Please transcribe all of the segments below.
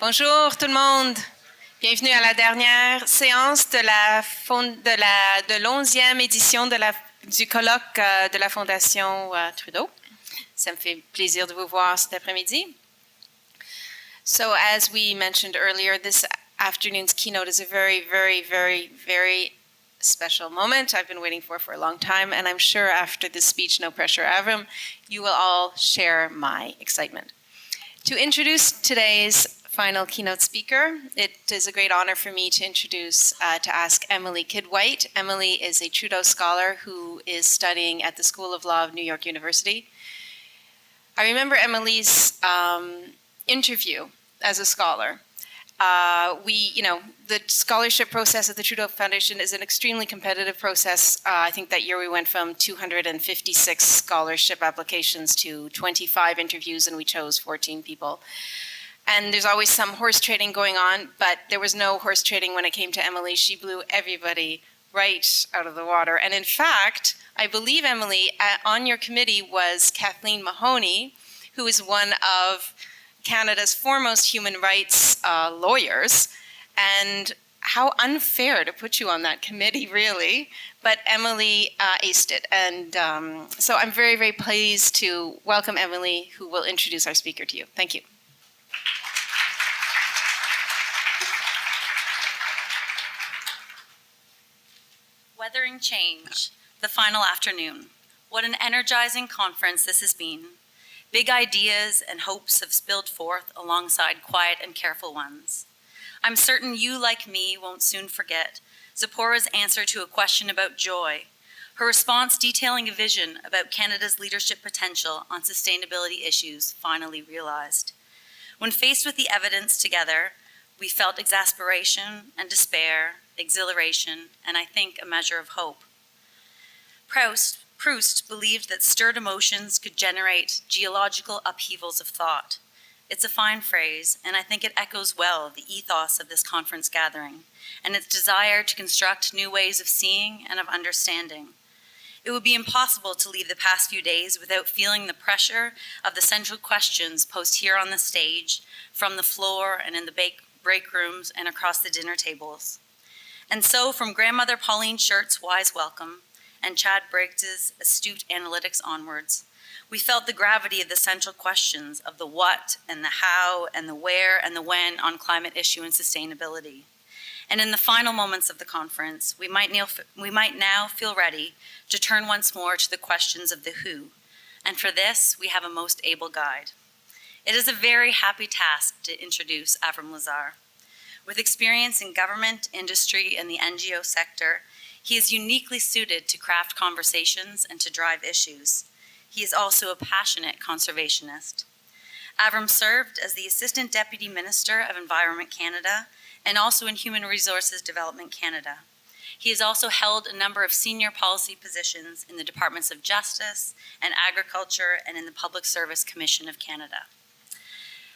Bonjour tout le monde. Bienvenue à la dernière séance de l'11e édition du colloque de la Fondation Trudeau. Ça me fait plaisir de vous voir cet après-midi. So as we mentioned earlier, this afternoon's keynote is a very, very, very, very special moment I've been waiting for a long time, and I'm sure after this speech, No Pressure Avram, you will all share my excitement. To introduce today's final keynote speaker, it is a great honor for me to ask Emily Kidd-White. Emily is a Trudeau scholar who is studying at the School of Law of New York University. I remember Emily's interview as a scholar. The scholarship process at the Trudeau Foundation is an extremely competitive process. I think that year we went from 256 scholarship applications to 25 interviews, and we chose 14 people. And there's always some horse trading going on, but there was no horse trading when it came to Emily. She blew everybody right out of the water. And in fact, I believe, Emily, on your committee was Kathleen Mahoney, who is one of Canada's foremost human rights lawyers, and how unfair to put you on that committee, really. But Emily aced it, and so I'm very, very pleased to welcome Emily, who will introduce our speaker to you. Thank you. Weathering change, the final afternoon. What an energizing conference this has been. Big ideas and hopes have spilled forth alongside quiet and careful ones. I'm certain you, like me, won't soon forget Zipporah's answer to a question about joy, her response detailing a vision about Canada's leadership potential on sustainability issues finally realized. When faced with the evidence together, we felt exasperation and despair, exhilaration, and I think a measure of hope. Proust believed that stirred emotions could generate geological upheavals of thought. It's a fine phrase, and I think it echoes well the ethos of this conference gathering and its desire to construct new ways of seeing and of understanding. It would be impossible to leave the past few days without feeling the pressure of the central questions posed here on the stage, from the floor and in the break rooms and across the dinner tables. And so, from Grandmother Pauline Shirt's wise welcome and Chad Briggs's astute analytics onwards, we felt the gravity of the central questions of the what and the how and the where and the when on climate issue and sustainability. And in the final moments of the conference, we might now feel ready to turn once more to the questions of the who. And for this, we have a most able guide. It is a very happy task to introduce Avram Lazar. With experience in government, industry, and the NGO sector, he is uniquely suited to craft conversations and to drive issues. He is also a passionate conservationist. Avram served as the Assistant Deputy Minister of Environment Canada and also in Human Resources Development Canada. He has also held a number of senior policy positions in the Departments of Justice and Agriculture and in the Public Service Commission of Canada.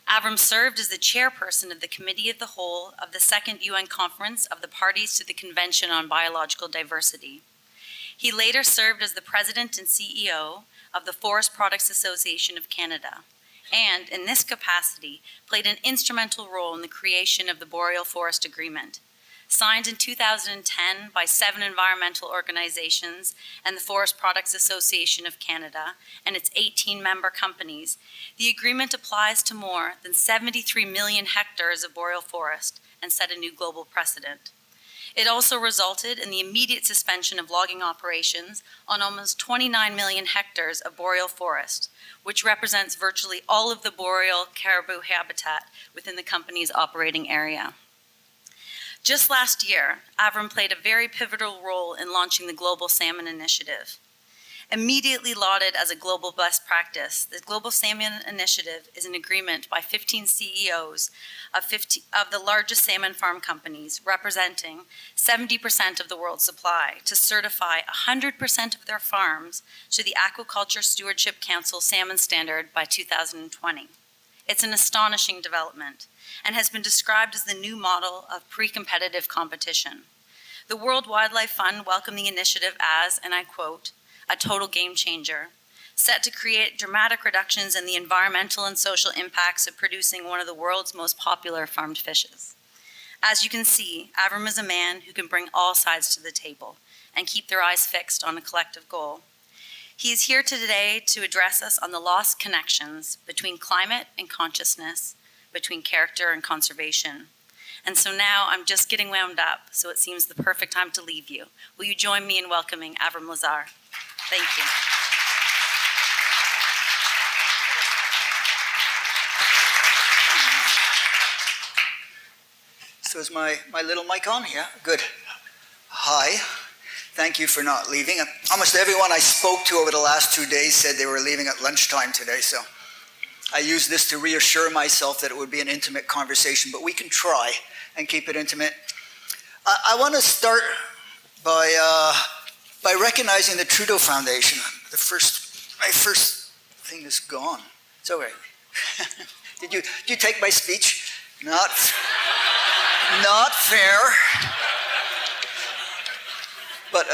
Avram served as the chairperson of the Committee of the Whole of the Second UN Conference of the Parties to the Convention on Biological Diversity. He later served as the president and CEO of the Forest Products Association of Canada, and in this capacity played an instrumental role in the creation of the Boreal Forest Agreement, signed in 2010 by 7 environmental organizations and the Forest Products Association of Canada and its 18 member companies. The agreement applies to more than 73 million hectares of boreal forest and set a new global precedent. It also resulted in the immediate suspension of logging operations on almost 29 million hectares of boreal forest, which represents virtually all of the boreal caribou habitat within the company's operating area. Just last year, Avram played a very pivotal role in launching the Global Salmon Initiative. Immediately lauded as a global best practice, the Global Salmon Initiative is an agreement by 15 CEOs of the largest salmon farm companies, representing 70% of the world's supply, to certify 100% of their farms to the Aquaculture Stewardship Council Salmon Standard by 2020. It's an astonishing development and has been described as the new model of pre-competitive competition. The World Wildlife Fund welcomed the initiative as, and I quote, a total game changer, set to create dramatic reductions in the environmental and social impacts of producing one of the world's most popular farmed fishes. As you can see, Avram is a man who can bring all sides to the table and keep their eyes fixed on a collective goal. He is here today to address us on the lost connections between climate and consciousness, between character and conservation. And so now I'm just getting wound up, so it seems the perfect time to leave you. Will you join me in welcoming Avram Lazar? Thank you. So is my little mic on? Yeah, good. Hi. Thank you for not leaving. Almost everyone I spoke to over the last 2 days said they were leaving at lunchtime today, so I used this to reassure myself that it would be an intimate conversation, but we can try and keep it intimate. I want to start by recognizing the Trudeau Foundation. My first thing is gone. It's all right. Did you take my speech? Not fair. But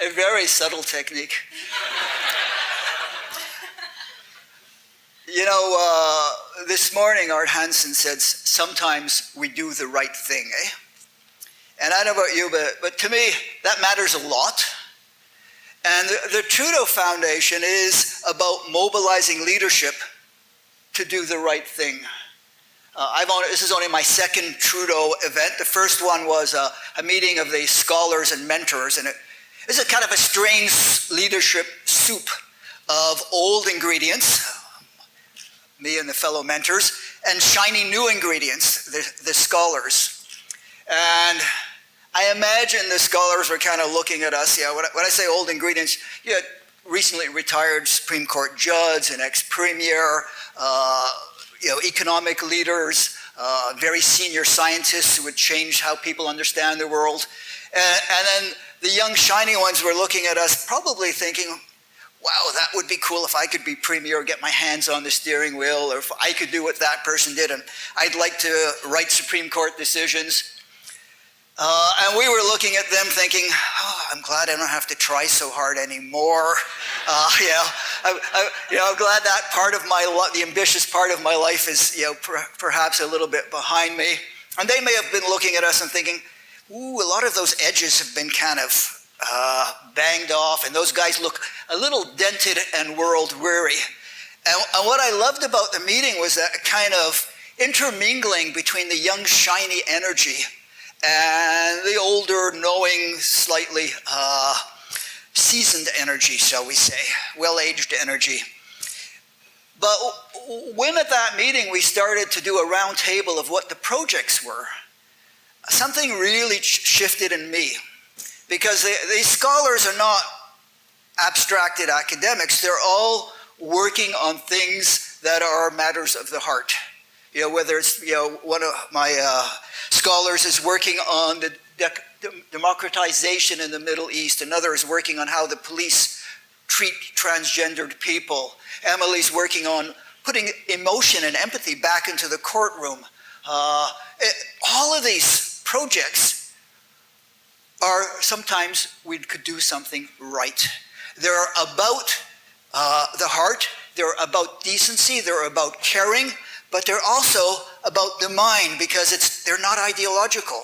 a very subtle technique. You know, this morning Art Hansen said, sometimes we do the right thing, eh? And I don't know about you, but to me, that matters a lot. And the Trudeau Foundation is about mobilizing leadership to do the right thing. This is only my second Trudeau event. The first one was a meeting of the scholars and mentors, and it's a kind of a strange leadership soup of old ingredients, me and the fellow mentors, and shiny new ingredients, the scholars. And I imagine the scholars were kind of looking at us. Yeah, when I say old ingredients, you had recently retired Supreme Court judge, an ex-premier, economic leaders, very senior scientists who would change how people understand the world. And then the young, shiny ones were looking at us, probably thinking, wow, that would be cool if I could be premier, get my hands on the steering wheel, or if I could do what that person did, and I'd like to write Supreme Court decisions. And we were looking at them thinking, oh, I'm glad I don't have to try so hard anymore. I'm glad that part of the ambitious part of my life is, perhaps a little bit behind me. And they may have been looking at us and thinking, ooh, a lot of those edges have been kind of banged off, and those guys look a little dented and world weary. And what I loved about the meeting was that kind of intermingling between the young, shiny energy and the older, knowing, slightly seasoned energy, shall we say, well-aged energy. But when at that meeting we started to do a round table of what the projects were, something really shifted in me. Because these scholars are not abstracted academics. They're all working on things that are matters of the heart. Whether it's, one of my scholars is working on the democratization in the Middle East. Another is working on how the police treat transgendered people. Emily's working on putting emotion and empathy back into the courtroom. All of these projects are sometimes we could do something right. They're about the heart, they're about decency, they're about caring, but they're also about the mind because they're not ideological.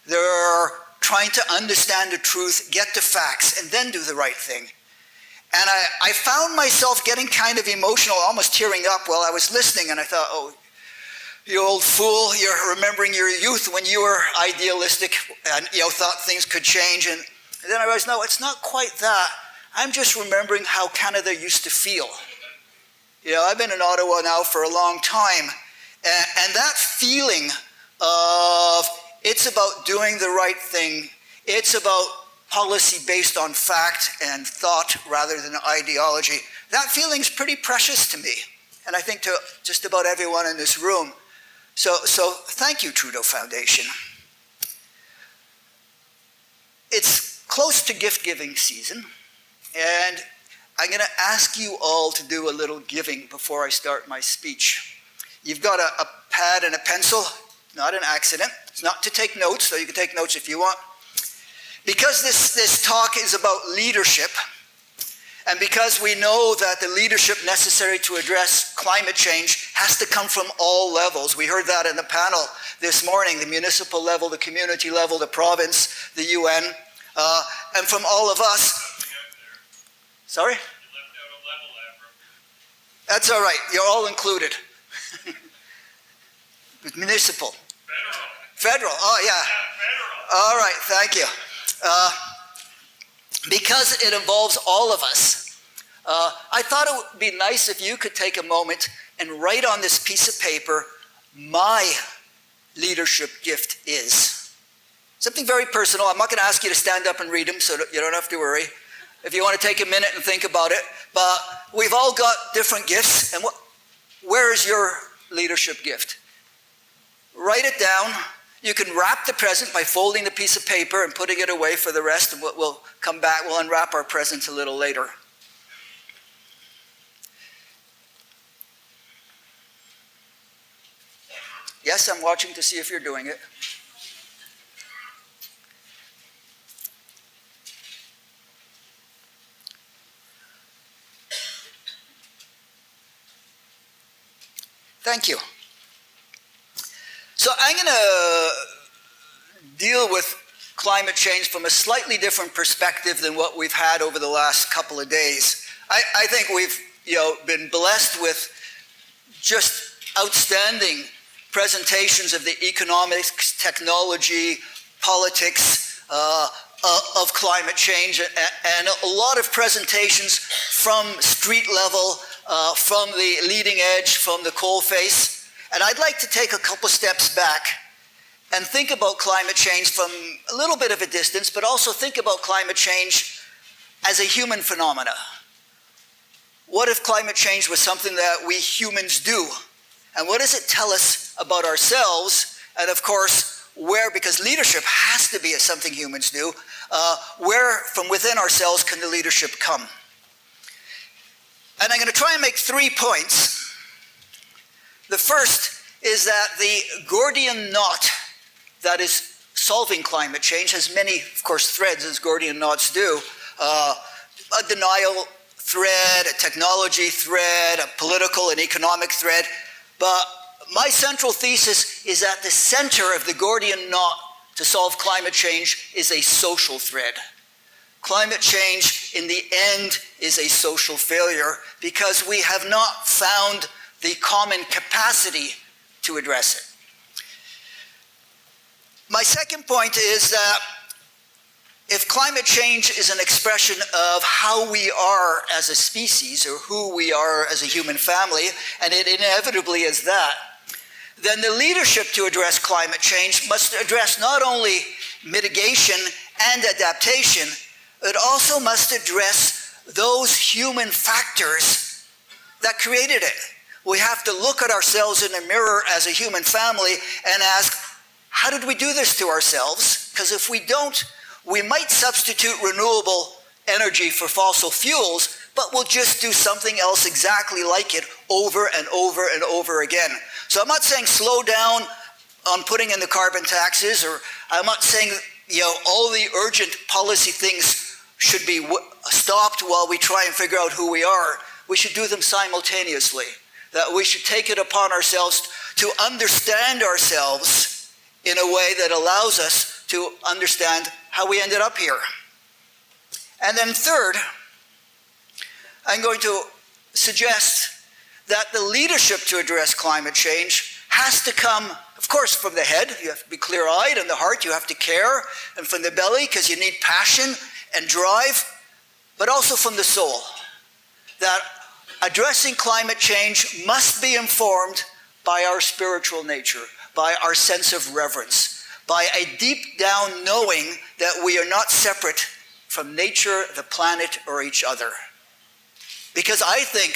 They're trying to understand the truth, get the facts, and then do the right thing. And I found myself getting kind of emotional, almost tearing up while I was listening, and I thought, oh, you old fool, you're remembering your youth when you were idealistic and thought things could change. And then I realized, no, it's not quite that. I'm just remembering how Canada used to feel. I've been in Ottawa now for a long time. And that feeling of it's about doing the right thing, it's about policy based on fact and thought rather than ideology, that feeling's pretty precious to me. And I think to just about everyone in this room. So thank you, Trudeau Foundation. It's close to gift-giving season, and I'm going to ask you all to do a little giving before I start my speech. You've got a pad and a pencil, not an accident. It's not to take notes, so you can take notes if you want. Because this talk is about leadership, and because we know that the leadership necessary to address climate change has to come from all levels. We heard that in the panel this morning, the municipal level, the community level, the province, the UN, and from all of us. Sorry? That's all right. You're all included. Municipal. Federal. Oh, yeah. All right. Thank you. Because it involves all of us, I thought it would be nice if you could take a moment and write on this piece of paper, my leadership gift is. Something very personal. I'm not going to ask you to stand up and read them, so you don't have to worry. If you want to take a minute and think about it. But we've all got different gifts. And where is your leadership gift? Write it down. You can wrap the present by folding the piece of paper and putting it away for the rest, and we'll come back. We'll unwrap our presents a little later. Yes, I'm watching to see if you're doing it. Thank you. So I'm going to deal with climate change from a slightly different perspective than what we've had over the last couple of days. I think we've been blessed with just outstanding presentations of the economics, technology, politics of climate change, and a lot of presentations from street level, from the leading edge, from the coalface. And I'd like to take a couple steps back and think about climate change from a little bit of a distance, but also think about climate change as a human phenomena. What if climate change was something that we humans do? And what does it tell us about ourselves? And of course, where, because leadership has to be something humans do, where from within ourselves can the leadership come? And I'm going to try and make 3 points. The first is that the Gordian knot that is solving climate change has many, of course, threads, as Gordian knots do. A denial thread, a technology thread, a political and economic thread. But my central thesis is that the center of the Gordian knot to solve climate change is a social thread. Climate change, in the end, is a social failure because we have not found the common capacity to address it. My second point is that if climate change is an expression of how we are as a species or who we are as a human family, and it inevitably is that, then the leadership to address climate change must address not only mitigation and adaptation, it also must address those human factors that created it. We have to look at ourselves in the mirror as a human family and ask, how did we do this to ourselves? Because if we don't, we might substitute renewable energy for fossil fuels, but we'll just do something else exactly like it over and over and over again. So I'm not saying slow down on putting in the carbon taxes, or I'm not saying all the urgent policy things should be stopped while we try and figure out who we are. We should do them simultaneously. That we should take it upon ourselves to understand ourselves in a way that allows us to understand how we ended up here. And then third, I'm going to suggest that the leadership to address climate change has to come, of course, from the head. You have to be clear-eyed, and the heart, you have to care, and from the belly, because you need passion and drive, but also from the soul. That addressing climate change must be informed by our spiritual nature, by our sense of reverence, by a deep down knowing that we are not separate from nature, the planet, or each other. Because I think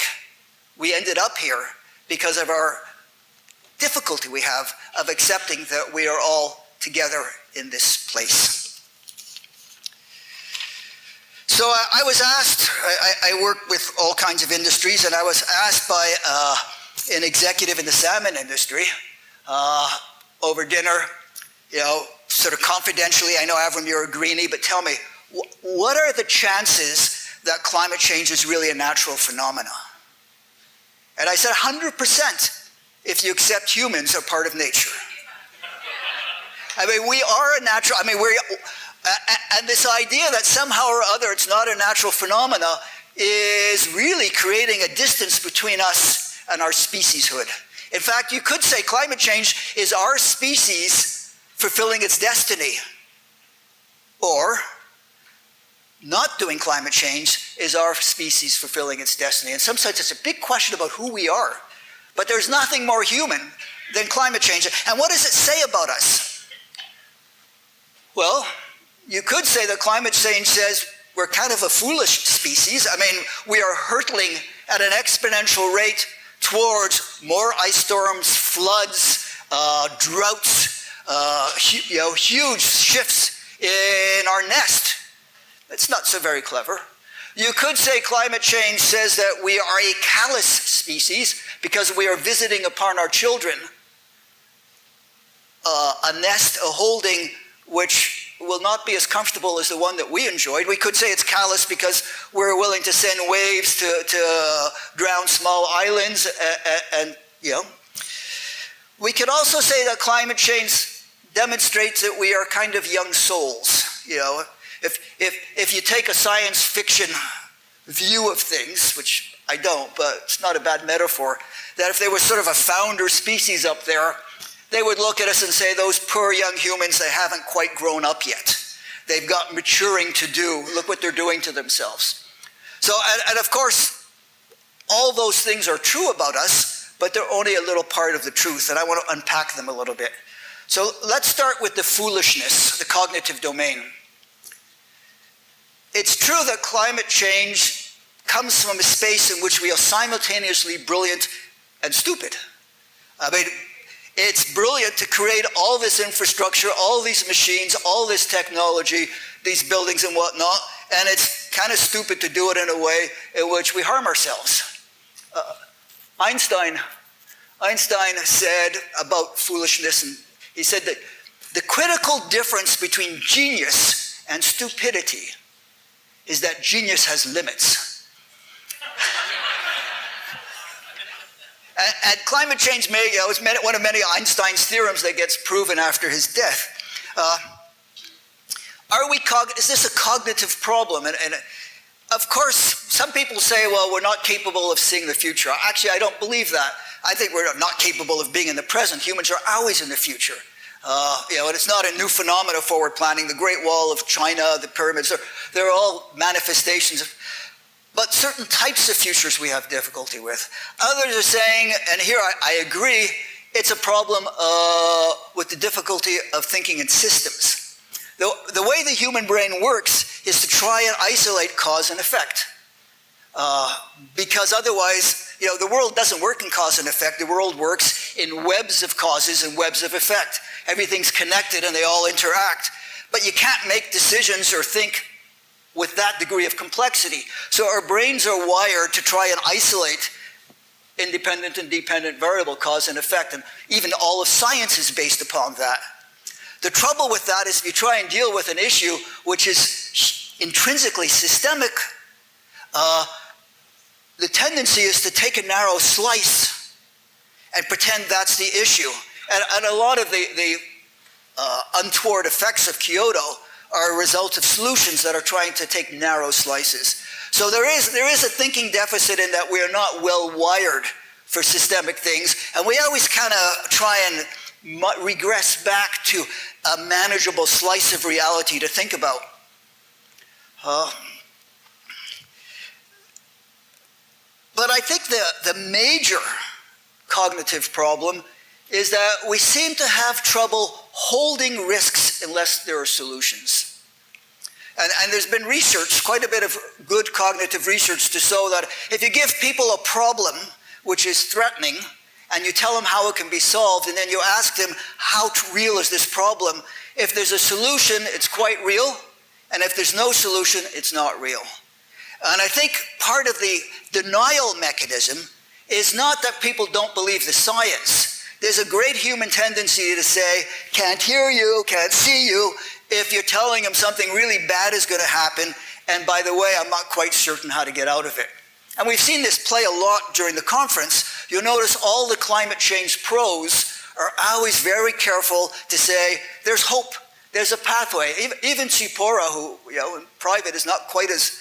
we ended up here because of our difficulty we have of accepting that we are all together in this place. So I was asked, I work with all kinds of industries, and I was asked by an executive in the salmon industry over dinner, sort of confidentially, I know, Avram, you're a greenie, but tell me, what are the chances that climate change is really a natural phenomenon? And I said 100% if you accept humans are part of nature. I mean, we are a natural, and this idea that somehow or other it's not a natural phenomena is really creating a distance between us and our specieshood. In fact, you could say climate change is our species fulfilling its destiny, or not doing climate change is our species fulfilling its destiny. In some sense, it's a big question about who we are, but there's nothing more human than climate change. And what does it say about us? Well, you could say that climate change says we're kind of a foolish species. I mean, we are hurtling at an exponential rate towards more ice storms, floods, droughts, huge shifts in our nest. It's not so very clever. You could say climate change says that we are a callous species because we are visiting upon our children a nest, a holding which will not be as comfortable as the one that we enjoyed. We could say it's callous because we're willing to send waves to drown small islands, and we could also say that climate change demonstrates that we are kind of young souls. If you take a science fiction view of things, which I don't, but it's not a bad metaphor, that if there was sort of a founder species up there, they would look at us and say, those poor young humans, they haven't quite grown up yet. They've got maturing to do. Look what they're doing to themselves. So, and of course, all those things are true about us, but they're only a little part of the truth, and I want to unpack them a little bit. So let's start with the foolishness, the cognitive domain. It's true that climate change comes from a space in which we are simultaneously brilliant and stupid. I mean, it's brilliant to create all this infrastructure, all these machines, all this technology, these buildings and whatnot, and it's kind of stupid to do it in a way in which we harm ourselves. Einstein said about foolishness, and he said that the critical difference between genius and stupidity is that genius has limits. And climate change is one of many Einstein's theorems that gets proven after his death. Is this a cognitive problem? And of course, some people say, well, we're not capable of seeing the future. Actually, I don't believe that. I think we're not capable of being in the present. Humans are always in the future. And it's not a new phenomena, forward planning. The Great Wall of China, the pyramids, they're all manifestations of. But certain types of futures we have difficulty with. Others are saying, and here I agree, it's a problem with the difficulty of thinking in systems. The way the human brain works is to try and isolate cause and effect. Because otherwise, the world doesn't work in cause and effect. The world works in webs of causes and webs of effect. Everything's connected and they all interact. But you can't make decisions or think with that degree of complexity. So our brains are wired to try and isolate independent and dependent variable cause and effect, and even all of science is based upon that. The trouble with that is if you try and deal with an issue which is intrinsically systemic, the tendency is to take a narrow slice and pretend that's the issue. And a lot of the untoward effects of Kyoto are a result of solutions that are trying to take narrow slices. So there is a thinking deficit in that we are not well wired for systemic things, and we always kind of try and regress back to a manageable slice of reality to think about. But I think the major cognitive problem is that we seem to have trouble holding risks unless there are solutions. And there's been research, quite a bit of good cognitive research, to show that if you give people a problem which is threatening, and you tell them how it can be solved, and then you ask them how real is this problem, if there's a solution, it's quite real, and if there's no solution, it's not real. And I think part of the denial mechanism is not that people don't believe the science. there's a great human tendency to say, can't hear you, can't see you, if you're telling them something really bad is going to happen, and by the way, I'm not quite certain how to get out of it. And we've seen this play a lot during the conference. You'll notice all the climate change pros are always very careful to say, there's hope, there's a pathway. Even Tsipora, who in private is not quite as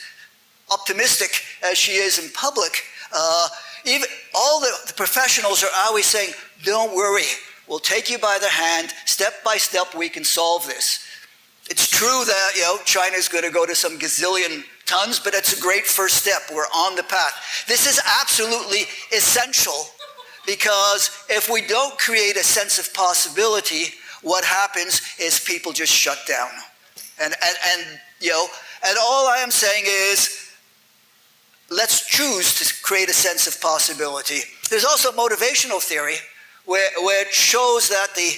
optimistic as she is in public, even all the professionals are always saying, don't worry, we'll take you by the hand, step by step we can solve this. It's true that China's going to go to some gazillion tons, but it's a great first step. We're on the path. This is absolutely essential, because if we don't create a sense of possibility, what happens is people just shut down. And all I am saying is, let's choose to create a sense of possibility. There's also motivational theory, which shows that the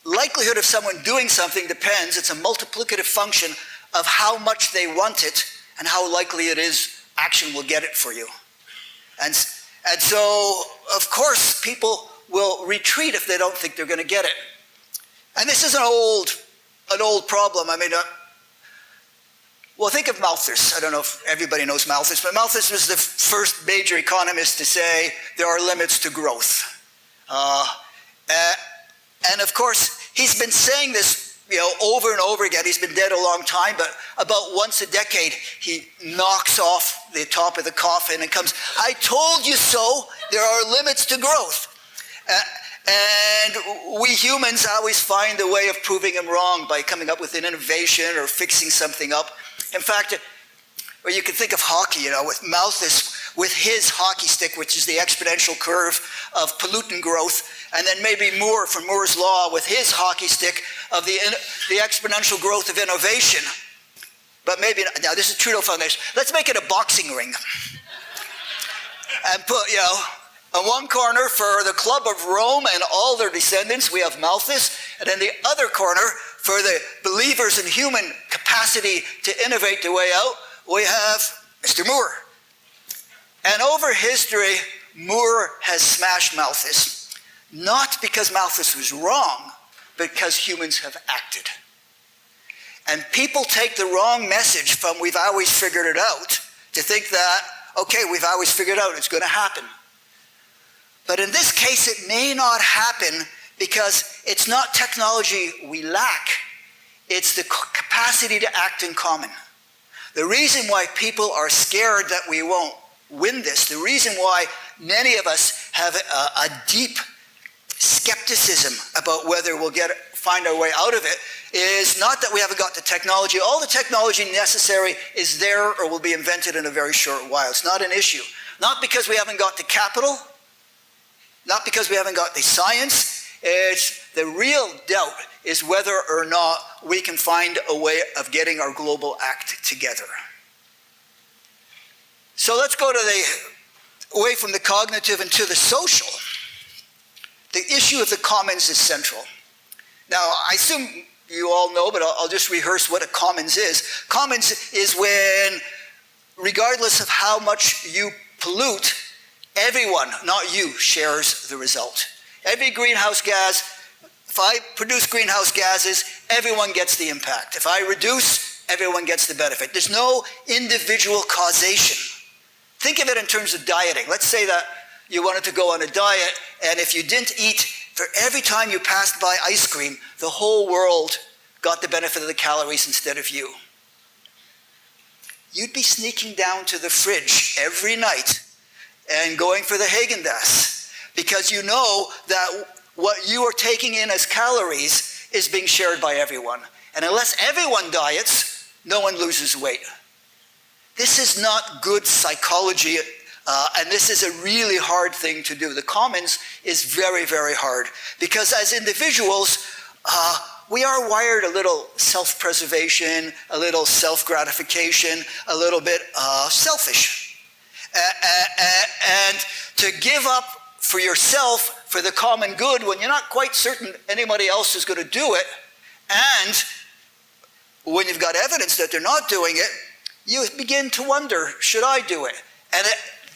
likelihood of someone doing something depends, it's a multiplicative function of how much they want it and how likely it is action will get it for you. And so, of course, people will retreat if they don't think they're going to get it. And this is an old problem. I mean, well, think of Malthus. I don't know if everybody knows Malthus, but Malthus was the first major economist to say there are limits to growth. And of course, he's been saying this over and over again. He's been dead a long time, but about once a decade, he knocks off the top of the coffin and comes, I told you so, there are limits to growth. And we humans always find a way of proving him wrong by coming up with an innovation or fixing something up. In fact, or you can think of hockey, with Malthus, with his hockey stick, which is the exponential curve of pollutant growth, and then maybe Moore from Moore's Law with his hockey stick of the exponential growth of innovation. But maybe, now this is Trudeau Foundation, let's make it a boxing ring. And put, on one corner for the Club of Rome and all their descendants, we have Malthus, and in the other corner, for the believers in human capacity to innovate the way out, we have Mr. Moore. And over history, Moore has smashed Malthus. Not because Malthus was wrong, but because humans have acted. And people take the wrong message from we've always figured it out to think that, okay, we've always figured out it's going to happen. But in this case, it may not happen because it's not technology we lack. It's the capacity to act in common. The reason why people are scared that we won't win this, the reason why many of us have a deep skepticism about whether we'll find our way out of it, is not that we haven't got the technology. All the technology necessary is there or will be invented in a very short while. It's not an issue. Not because we haven't got the capital, not because we haven't got the science. It's the real doubt is whether or not we can find a way of getting our global act together. So let's go away from the cognitive and to the social. The issue of the commons is central. Now, I assume you all know, but I'll just rehearse what a commons is. Commons is when, regardless of how much you pollute, everyone, not you, shares the result. Every greenhouse gas, if I produce greenhouse gases, everyone gets the impact. If I reduce, everyone gets the benefit. There's no individual causation. Think of it in terms of dieting. Let's say that you wanted to go on a diet, and if you didn't eat, for every time you passed by ice cream, the whole world got the benefit of the calories instead of you. You'd be sneaking down to the fridge every night and going for the Haagen-Dazs, because you know that what you are taking in as calories is being shared by everyone. And unless everyone diets, no one loses weight. This is not good psychology, and this is a really hard thing to do. The commons is very, very hard, because as individuals, we are wired a little self-preservation, a little self-gratification, a little bit selfish. And to give up for yourself, for the common good, when you're not quite certain anybody else is going to do it, and when you've got evidence that they're not doing it, you begin to wonder, should I do it? And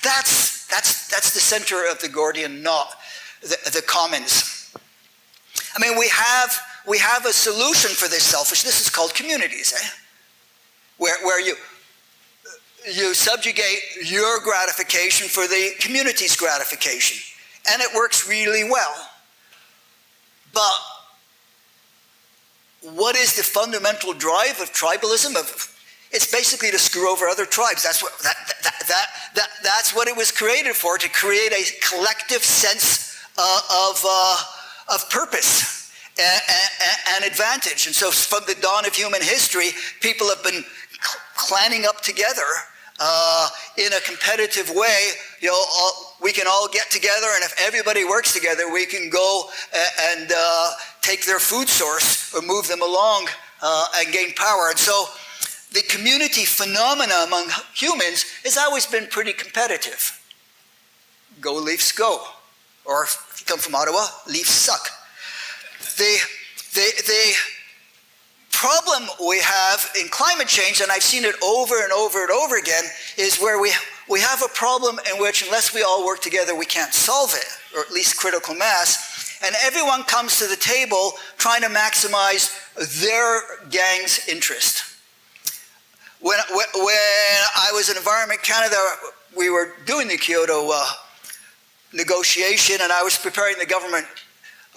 that's the center of the Gordian knot. the commons. I mean, we have a solution for this selfishness. It's called communities, where you subjugate your gratification for the community's gratification. And it works really well. But what is the fundamental drive of tribalism? It's basically to screw over other tribes. That's what it was created for, to create a collective sense of purpose and advantage. And so from the dawn of human history, people have been clanning up together in a competitive way. We can all get together, and if everybody works together, we can go and take their food source or move them along and gain power. And so the community phenomena among humans has always been pretty competitive. Go Leafs go. Or if you come from Ottawa, Leafs suck. The problem we have in climate change, and I've seen it over and over and over again, is where we have a problem in which unless we all work together, we can't solve it, or at least critical mass. And everyone comes to the table trying to maximize their gang's interest. When I was in Environment Canada, we were doing the Kyoto negotiation, and I was preparing the government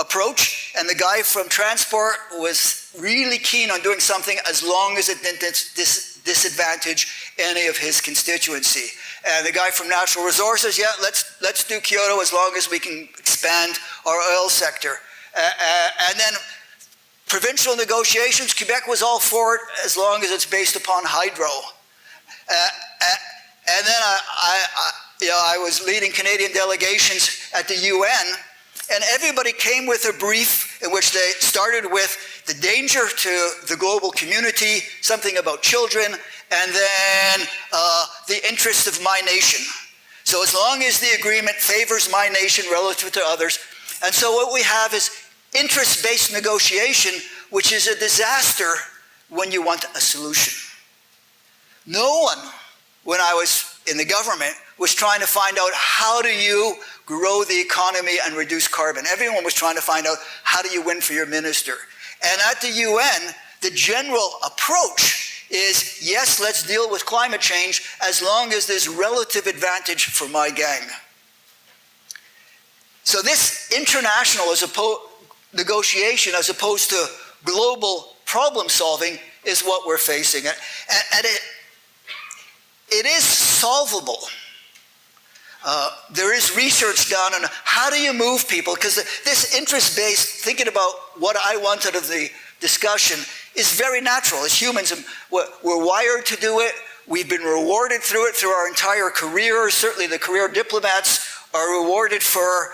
approach, and the guy from transport was really keen on doing something as long as it didn't disadvantage any of his constituency. And the guy from natural resources, yeah, let's do Kyoto as long as we can expand our oil sector. And then provincial negotiations, Quebec was all for it as long as it's based upon hydro. And then I was leading Canadian delegations at the UN, and everybody came with a brief in which they started with the danger to the global community, something about children, and then the interests of my nation. So as long as the agreement favors my nation relative to others. And so what we have is interest-based negotiation, which is a disaster when you want a solution. No one, when I was in the government, was trying to find out how do you grow the economy and reduce carbon. Everyone was trying to find out how do you win for your minister. And at the UN, the general approach is, yes, let's deal with climate change as long as there's relative advantage for my gang. So this international negotiation as opposed to global problem solving is what we're facing. And it is solvable. There is research done on how do you move people, because this interest-based, thinking about what I want out of the discussion, is very natural. As humans, we're wired to do it. We've been rewarded through it through our entire career. Certainly the career diplomats are rewarded for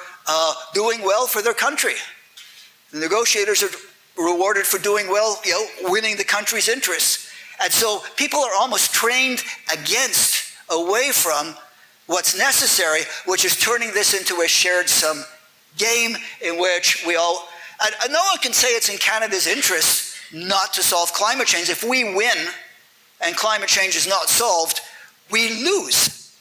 doing well for their country. The negotiators are rewarded for doing well, winning the country's interests. And so people are almost trained against, away from what's necessary, which is turning this into a shared-sum game in which we all... And no one can say it's in Canada's interest not to solve climate change. If we win and climate change is not solved, we lose.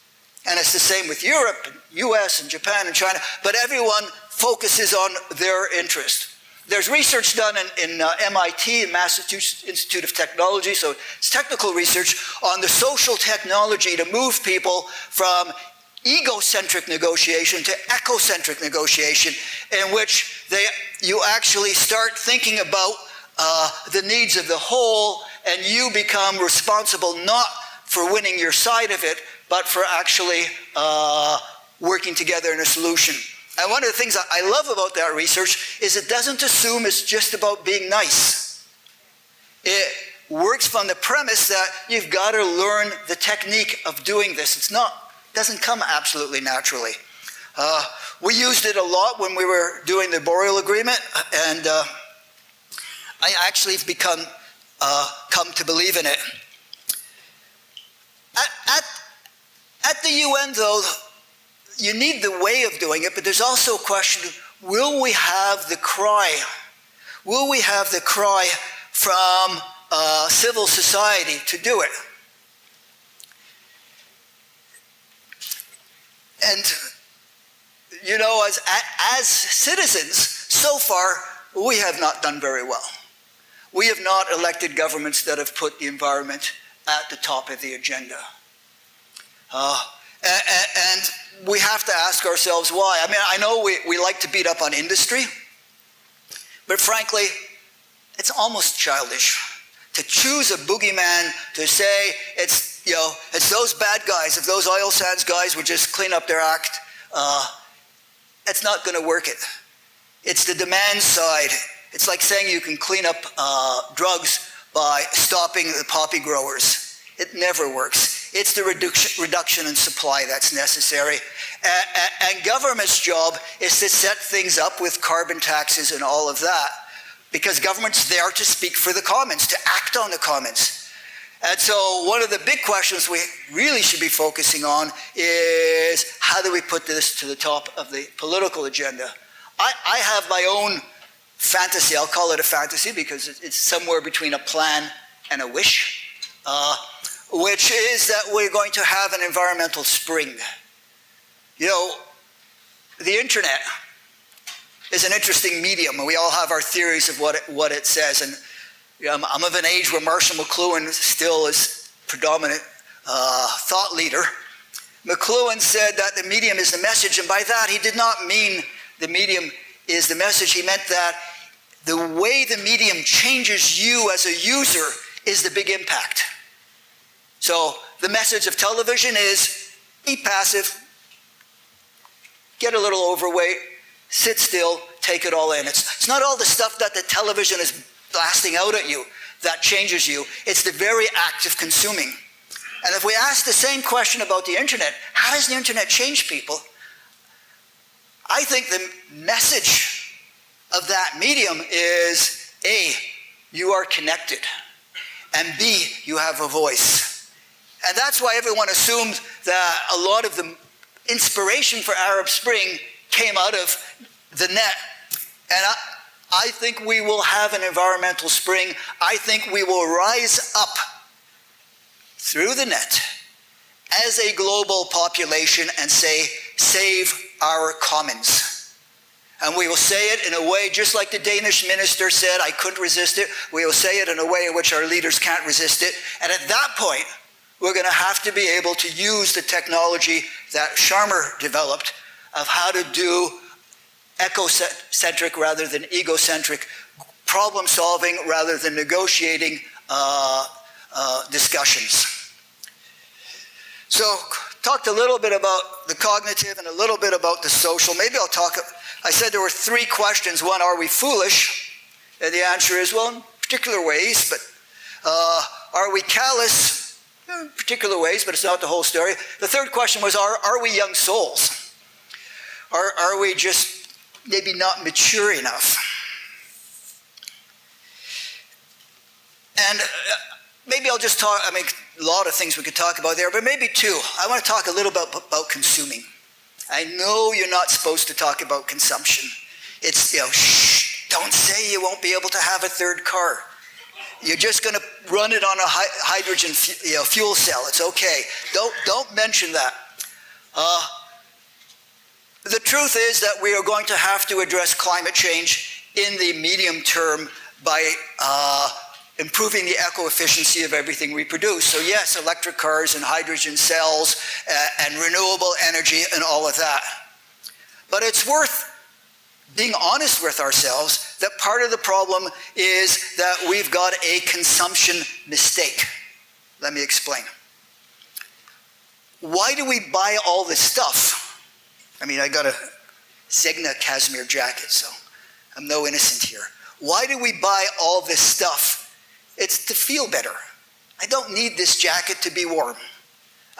And it's the same with Europe, and US, and Japan, and China, but everyone focuses on their interest. There's research done in MIT, Massachusetts Institute of Technology, so it's technical research on the social technology to move people from egocentric negotiation to ecocentric negotiation, in which you actually start thinking about the needs of the whole, and you become responsible not for winning your side of it, but for actually working together in a solution. And one of the things I love about that research is it doesn't assume it's just about being nice. It works from the premise that you've got to learn the technique of doing this. It doesn't come absolutely naturally. We used it a lot when we were doing the Boreal Agreement, and I actually have come to believe in it. At the UN, though, you need the way of doing it, but there's also a question of, will we have the cry? Will we have the cry from civil society to do it? And you know, as citizens, so far, we have not done very well. We have not elected governments that have put the environment at the top of the agenda. And we have to ask ourselves why. I mean, I know we like to beat up on industry, but frankly, it's almost childish to choose a boogeyman to say it's, you know, it's those bad guys. If those oil sands guys would just clean up their act, it's not going to work it. It's the demand side. It's like saying you can clean up drugs by stopping the poppy growers. It never works. It's the reduction in supply that's necessary. And government's job is to set things up with carbon taxes and all of that, because government's there to speak for the commons, to act on the commons. And so one of the big questions we really should be focusing on is, how do we put this to the top of the political agenda? I have my own fantasy. I'll call it a fantasy because it's somewhere between a plan and a wish, which is that we're going to have an environmental spring. You know, the internet is an interesting medium, and we all have our theories of what it says. And you know, I'm of an age where Marshall McLuhan still is predominant thought leader. McLuhan said that the medium is the message, and by that he did not mean the medium is the message. He meant that the way the medium changes you as a user is the big impact. So the message of television is be passive, get a little overweight, sit still, take it all in. It's not all the stuff that the television is blasting out at you that changes you. It's the very act of consuming. And if we ask the same question about the internet, how does the internet change people? I think the message of that medium is, A, you are connected, and B, you have a voice. And that's why everyone assumed that a lot of the inspiration for Arab Spring came out of the net. And I think we will have an environmental spring. I think we will rise up through the net as a global population and say, save our commons. And we will say it in a way just like the Danish minister said, I couldn't resist it. We will say it in a way in which our leaders can't resist it. And at that point, we're going to have to be able to use the technology that Sharma developed of how to do ecocentric rather than egocentric problem solving rather than negotiating discussions. So talked a little bit about the cognitive and a little bit about the social. Maybe I'll talk, I said there were three questions. One, are we foolish? And the answer is, well, in particular ways, but are we callous? In particular ways, but it's not the whole story. The third question was, are we young souls? Are we just maybe not mature enough? And maybe I'll just talk, I mean, a lot of things we could talk about there, but maybe two. I want to talk a little bit about consuming. I know you're not supposed to talk about consumption. It's, you know, shh, don't say you won't be able to have a third car. You're just going to run it on a hydrogen fuel cell. It's okay. Don't mention that. The truth is that we are going to have to address climate change in the medium term by improving the eco-efficiency of everything we produce. So yes, electric cars and hydrogen cells and renewable energy and all of that. But it's worth being honest with ourselves that part of the problem is that we've got a consumption mistake. Let me explain. Why do we buy all this stuff? I mean, I got a Zegna cashmere jacket, so I'm no innocent here. Why do we buy all this stuff? It's to feel better. I don't need this jacket to be warm.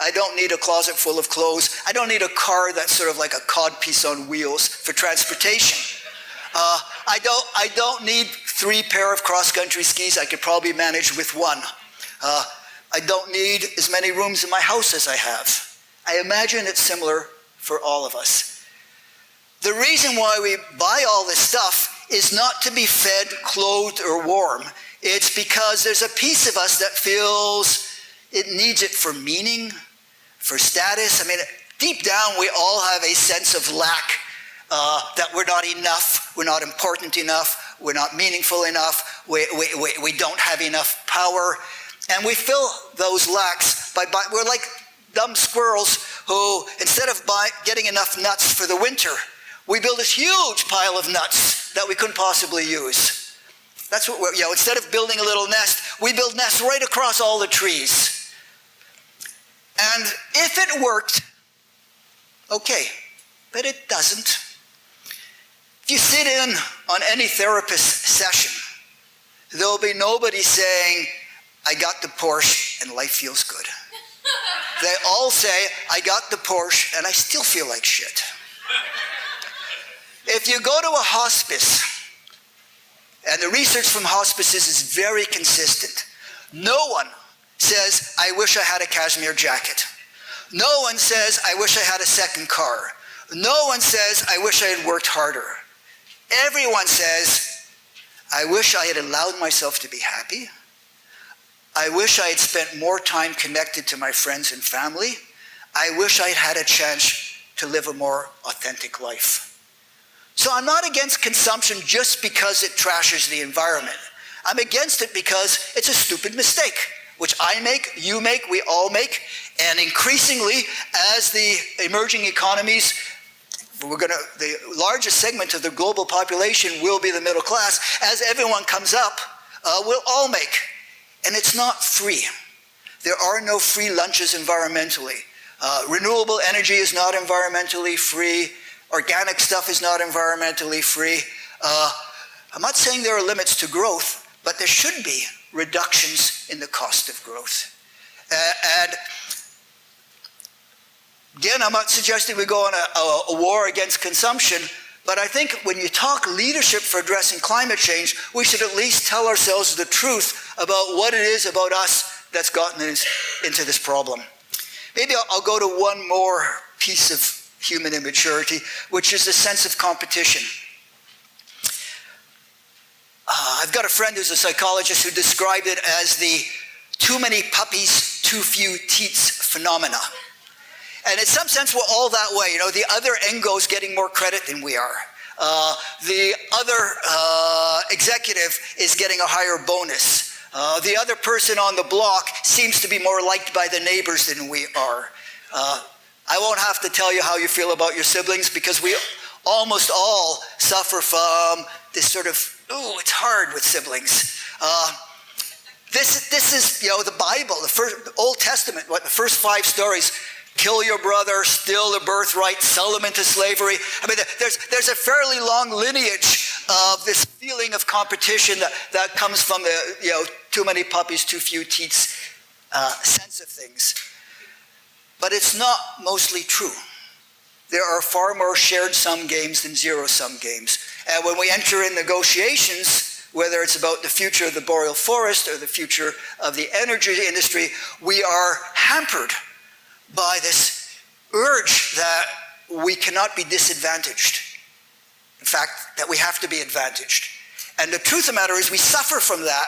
I don't need a closet full of clothes. I don't need a car that's sort of like a codpiece on wheels for transportation. I don't need 3 pair of cross-country skis. I could probably manage with one. I don't need as many rooms in my house as I have. I imagine it's similar for all of us. The reason why we buy all this stuff is not to be fed, clothed, or warm. It's because there's a piece of us that feels it needs it for meaning, for status. I mean, deep down, we all have a sense of lack that we're not enough, we're not important enough, we're not meaningful enough, we don't have enough power. And we fill those lacks we're like dumb squirrels who, instead of getting enough nuts for the winter, we build this huge pile of nuts that we couldn't possibly use. That's what instead of building a little nest, we build nests right across all the trees. And if it worked, okay, but it doesn't. If you sit in on any therapist session, there'll be nobody saying, I got the Porsche and life feels good. They all say, I got the Porsche and I still feel like shit. If you go to a hospice, and the research from hospices is very consistent, no one says, I wish I had a cashmere jacket. No one says, I wish I had a second car. No one says, I wish I had worked harder. Everyone says, I wish I had allowed myself to be happy. I wish I had spent more time connected to my friends and family. I wish I had had a chance to live a more authentic life. So I'm not against consumption just because it trashes the environment. I'm against it because it's a stupid mistake, which I make, you make, we all make, and increasingly as the emerging economies, the largest segment of the global population will be the middle class. As everyone comes up, we'll all make. And it's not free. There are no free lunches environmentally. Renewable energy is not environmentally free. Organic stuff is not environmentally free. I'm not saying there are limits to growth, but there should be reductions in the cost of growth. And again, I'm not suggesting we go on a war against consumption, but I think when you talk leadership for addressing climate change, we should at least tell ourselves the truth about what it is about us that's gotten us into this problem. Maybe I'll go to one more piece of human immaturity, which is a sense of competition. I've got a friend who's a psychologist who described it as the too many puppies, too few teats phenomena. And in some sense, we're all that way. The other Engo's getting more credit than we are. The other executive is getting a higher bonus. The other person on the block seems to be more liked by the neighbors than we are. I won't have to tell you how you feel about your siblings because we almost all suffer from this sort of, it's hard with siblings. This is, the Bible, the Old Testament, the first 5 stories. Kill your brother, steal the birthright, sell them into slavery. I mean, there's a fairly long lineage of this feeling of competition that comes from the, too many puppies, too few teats sense of things. But it's not mostly true. There are far more shared sum games than zero sum games. And when we enter in negotiations, whether it's about the future of the boreal forest or the future of the energy industry, we are hampered by this urge that we cannot be disadvantaged. In fact, that we have to be advantaged. And the truth of the matter is we suffer from that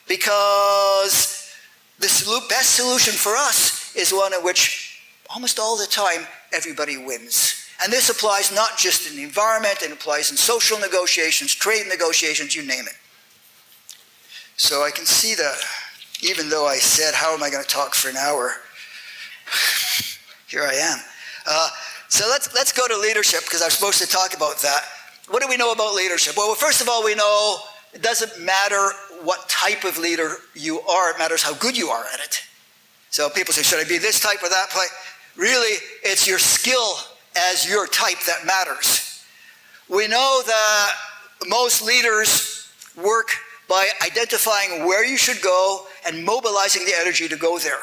because the best solution for us is one in which almost all the time everybody wins. And this applies not just in the environment, it applies in social negotiations, trade negotiations, you name it. So I can see that even though I said, how am I going to talk for an hour? Here I am. So let's go to leadership because I'm supposed to talk about that. What do we know about leadership? Well, first of all, we know it doesn't matter what type of leader you are. It matters how good you are at it. So people say, should I be this type or that type? Really, it's your skill as your type that matters. We know that most leaders work by identifying where you should go and mobilizing the energy to go there.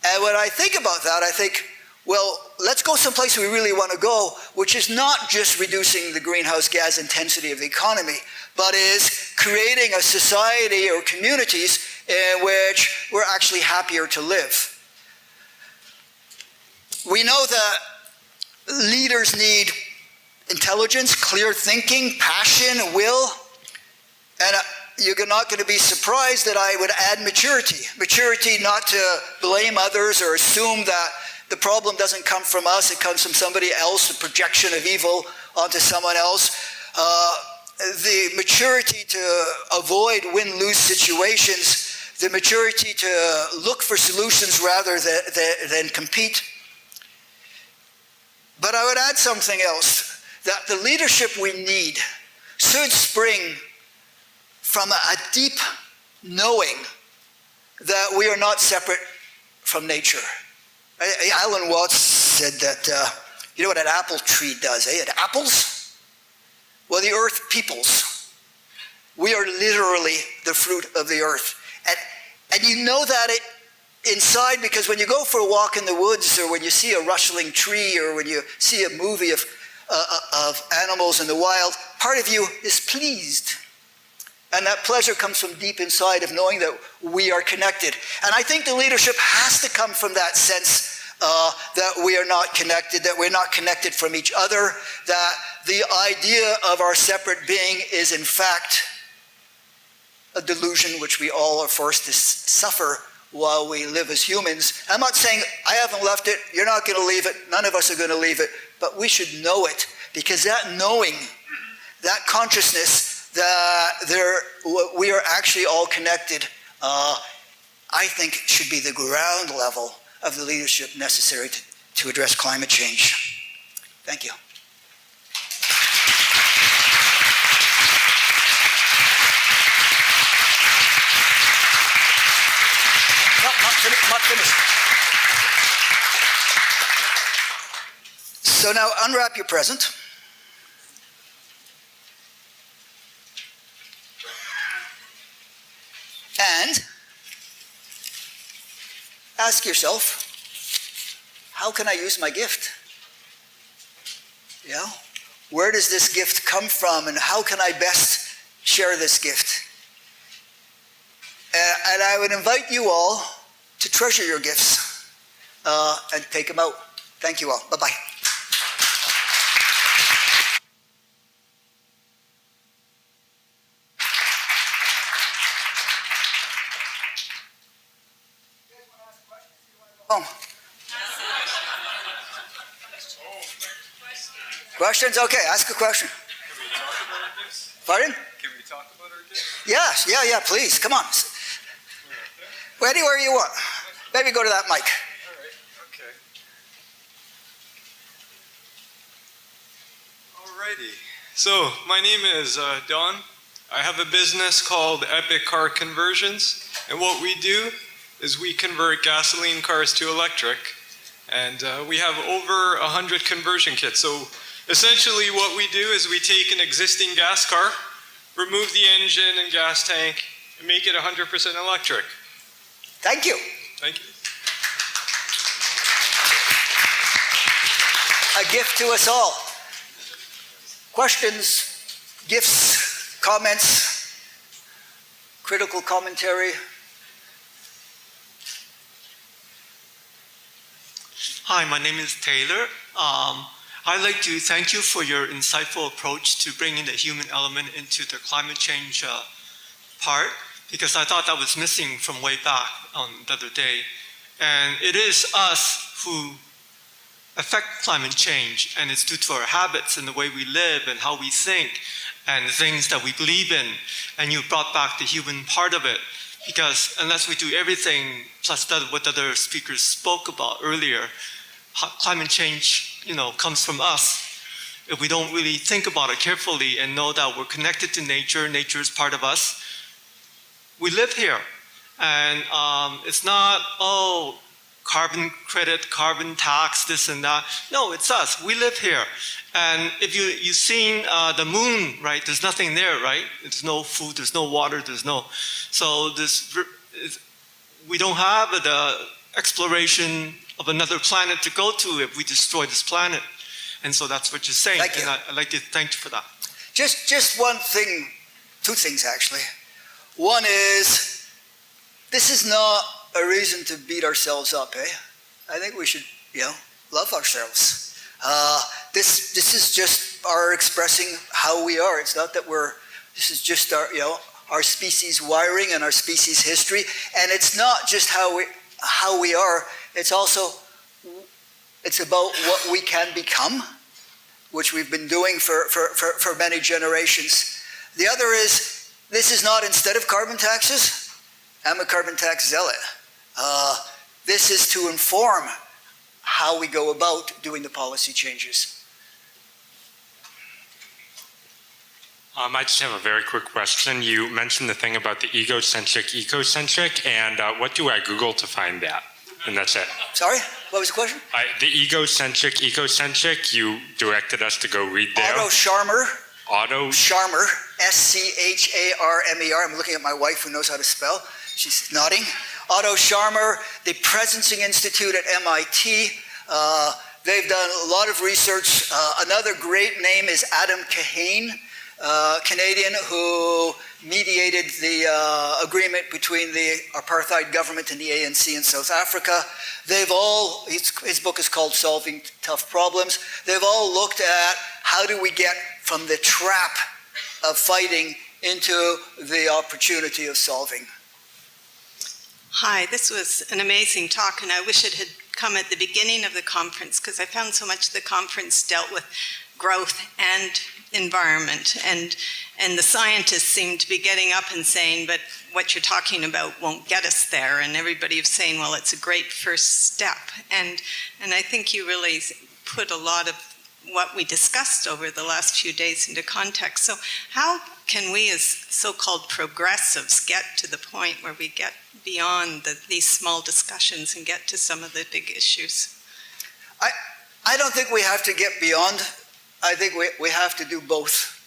And when I think about that, I think, well, let's go someplace we really want to go, which is not just reducing the greenhouse gas intensity of the economy, but is creating a society or communities in which we're actually happier to live. We know that leaders need intelligence, clear thinking, passion, will, and you're not going to be surprised that I would add maturity. Maturity not to blame others or assume that The problem doesn't come from us, it comes from somebody else, a projection of evil onto someone else. The maturity to avoid win-lose situations, the maturity to look for solutions rather than compete. But I would add something else, that the leadership we need should spring from a deep knowing that we are not separate from nature. Alan Watts said that, you know what an apple tree does, eh? It apples? Well, the earth peoples. We are literally the fruit of the earth. And you know that inside, because when you go for a walk in the woods, or when you see a rustling tree, or when you see a movie of animals in the wild, part of you is pleased. And that pleasure comes from deep inside of knowing that we are connected. And I think the leadership has to come from that sense that we are not connected, that we're not connected from each other, that the idea of our separate being is in fact a delusion which we all are forced to suffer while we live as humans. I'm not saying I haven't left it, you're not going to leave it, none of us are going to leave it, but we should know it, because that knowing, that consciousness that we are actually all connected, I think should be the ground level of the leadership necessary to address climate change. Thank you. No, not finished. So now unwrap your present. And ask yourself, how can I use my gift? Yeah? Where does this gift come from, and how can I best share this gift? And I would invite you all to treasure your gifts and take them out. Thank you all. Bye-bye. Questions? Okay, ask a question. Can we talk about our gifts? Pardon? Can we talk about our gifts? Yes, yeah, please, come on. Anywhere you want. Maybe go to that mic. All right, okay. Alrighty. So, my name is Don. I have a business called Epic Car Conversions, and what we do is we convert gasoline cars to electric, and we have over 100 conversion kits. So essentially what we do is we take an existing gas car, remove the engine and gas tank, and make it 100% electric. Thank you. Thank you. A gift to us all. Questions, gifts, comments, critical commentary? Hi, my name is Taylor. I'd like to thank you for your insightful approach to bringing the human element into the climate change part, because I thought that was missing from way back on the other day. And it is us who affect climate change, and it's due to our habits and the way we live and how we think and the things that we believe in. And you brought back the human part of it, because unless we do everything, plus what other speakers spoke about earlier, climate change, comes from us. If we don't really think about it carefully and know that we're connected to nature, nature is part of us, we live here. And it's not, carbon credit, carbon tax, this and that. No, it's us. We live here. And if you've seen the moon, right, there's nothing there, right? There's no food, there's no water, so we don't have the exploration of another planet to go to if we destroy this planet. And so that's what you're saying. Thank you. And I'd like to thank you for that. Just one thing, two things actually. One is, this is not a reason to beat ourselves up, eh? I think we should, love ourselves. This is just our expressing how we are. It's not that this is just our species wiring and our species history. And it's not just how we are, it's also It's about what we can become, which we've been doing for many generations. The other is, this is not instead of carbon taxes. I'm a carbon tax zealot. This is to inform how we go about doing the policy changes. I just have a very quick question. You mentioned the thing about the egocentric, and what do I Google to find that? And that's it. Sorry, what was the question? The egocentric, you directed us to go read there. Otto Scharmer. Otto Scharmer, S-C-H-A-R-M-E-R. I'm looking at my wife who knows how to spell. She's nodding. Otto Scharmer, the Presencing Institute at MIT. They've done a lot of research. Another great name is Adam Kahane, Canadian, who mediated the agreement between the apartheid government and the ANC in South Africa. His book is called Solving Tough Problems. They've all looked at how do we get from the trap of fighting into the opportunity of solving. Hi, this was an amazing talk, and I wish it had come at the beginning of the conference, because I found so much of the conference dealt with growth and environment, and the scientists seem to be getting up and saying, but what you're talking about won't get us there, and everybody is saying, well, it's a great first step, and I think you really put a lot of what we discussed over the last few days into context. So how can we as so-called progressives get to the point where we get beyond these small discussions and get to some of the big issues? I don't think we have to get beyond. I think we have to do both.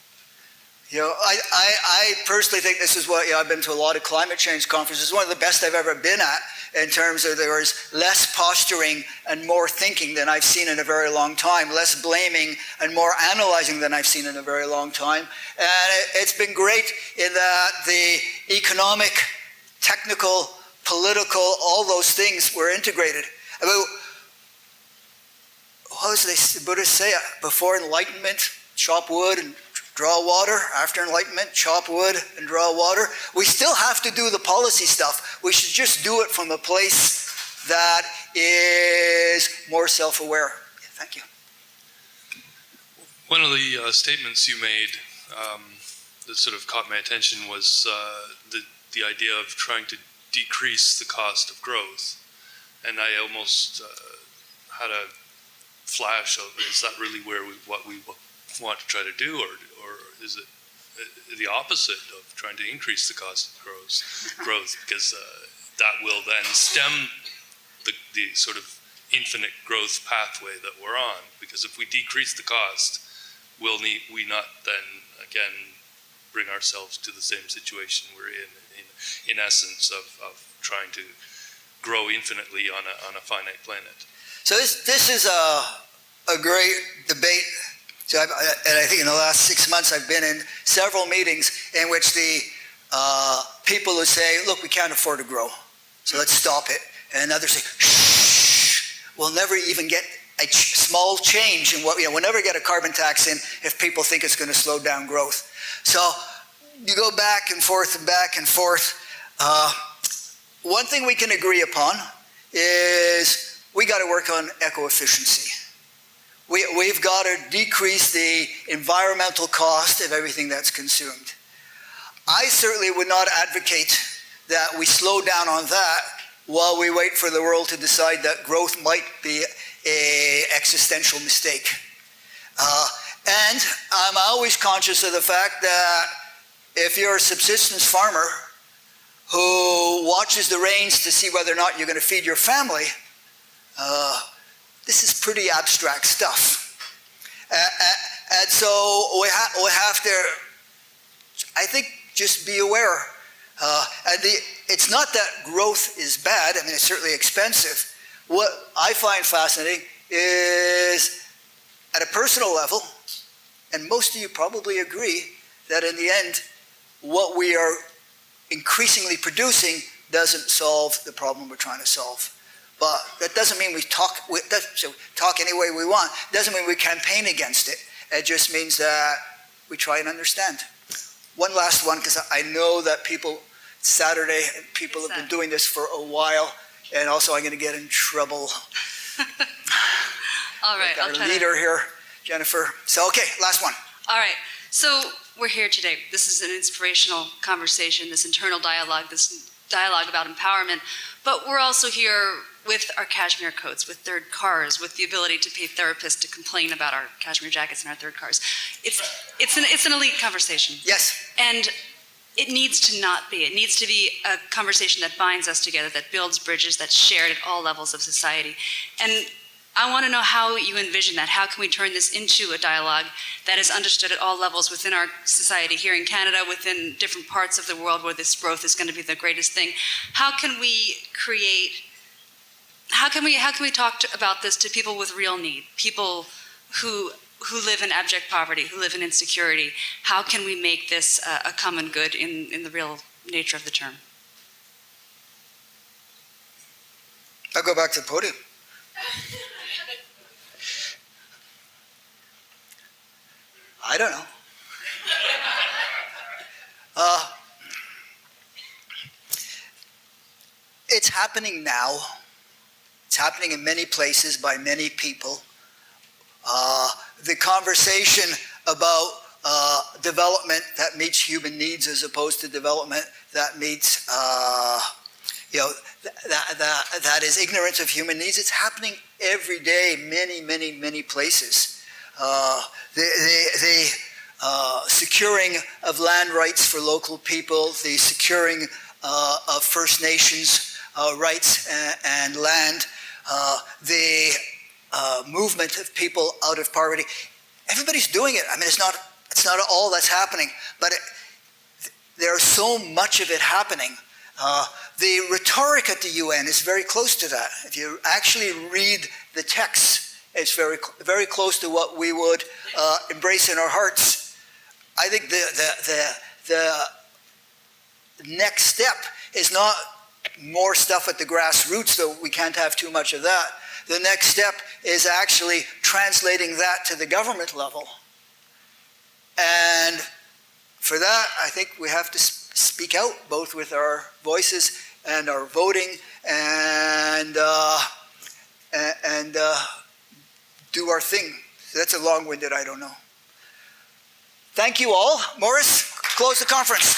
You know, I personally think this is what, I've been to a lot of climate change conferences. It's one of the best I've ever been at, in terms of there is less posturing and more thinking than I've seen in a very long time, less blaming and more analyzing than I've seen in a very long time. And it's been great in that the economic, technical, political, all those things were integrated. I mean, what was the Buddhists say? Before enlightenment, chop wood and draw water. After enlightenment, chop wood and draw water. We still have to do the policy stuff. We should just do it from a place that is more self-aware. Yeah, thank you. One of the statements you made that sort of caught my attention was the idea of trying to decrease the cost of growth. And I almost had a flash of, is that really what we want to try to do, or is it the opposite of trying to increase the cost of growth, because that will then stem the sort of infinite growth pathway that we're on, because if we decrease the cost, will we not then again bring ourselves to the same situation we're in essence of trying to grow infinitely on a finite planet. So this is a great debate. So and I think in the last 6 months I've been in several meetings in which the people who say, look, we can't afford to grow, so let's stop it. And others say, shh, we'll never even get a small change in what, we'll never get a carbon tax in if people think it's going to slow down growth. So you go back and forth and back and forth. One thing we can agree upon is we got to work on eco-efficiency. We've got to decrease the environmental cost of everything that's consumed. I certainly would not advocate that we slow down on that while we wait for the world to decide that growth might be an existential mistake. And I'm always conscious of the fact that if you're a subsistence farmer who watches the rains to see whether or not you're going to feed your family, this is pretty abstract stuff. And so we have to, I think, just be aware. And it's not that growth is bad. I mean, it's certainly expensive. What I find fascinating is, at a personal level, and most of you probably agree, that in the end, what we are increasingly producing doesn't solve the problem we're trying to solve. But that doesn't mean we talk any way we want. It doesn't mean we campaign against it. It just means that we try and understand. One last one, because I know that people have been doing this for a while, and also I'm going to get in trouble. All right, Our I'll try leader here, Jennifer. So, okay, last one. All right, so we're here today. This is an inspirational conversation, this internal dialogue, this dialogue about empowerment. But we're also here with our cashmere coats, with third cars, with the ability to pay therapists to complain about our cashmere jackets and our third cars. It's an elite conversation. Yes. And it needs to not be. It needs to be a conversation that binds us together, that builds bridges, that's shared at all levels of society. And I want to know how you envision that. How can we turn this into a dialogue that is understood at all levels within our society, here in Canada, within different parts of the world where this growth is going to be the greatest thing? How can we talk about this to people with real need, people who live in abject poverty, who live in insecurity? How can we make this a common good in the real nature of the term? I'll go back to the podium. I don't know. It's happening now. It's happening in many places by many people. The conversation about development that meets human needs as opposed to development that meets, that is ignorant of human needs. It's happening every day, many places. The securing of land rights for local people, the securing of First Nations rights and land, the movement of people out of poverty. Everybody's doing it. I mean, it's not all that's happening, but there's so much of it happening. The rhetoric at the UN is very close to that. If you actually read the text, it's very close to what we would embrace in our hearts. I think the next step is not more stuff at the grassroots, though we can't have too much of that. The next step is actually translating that to the government level. And for that, I think we have to speak out, both with our voices and our voting, and do our thing. So that's a long-winded, I don't know. Thank you all. Morris, close the conference.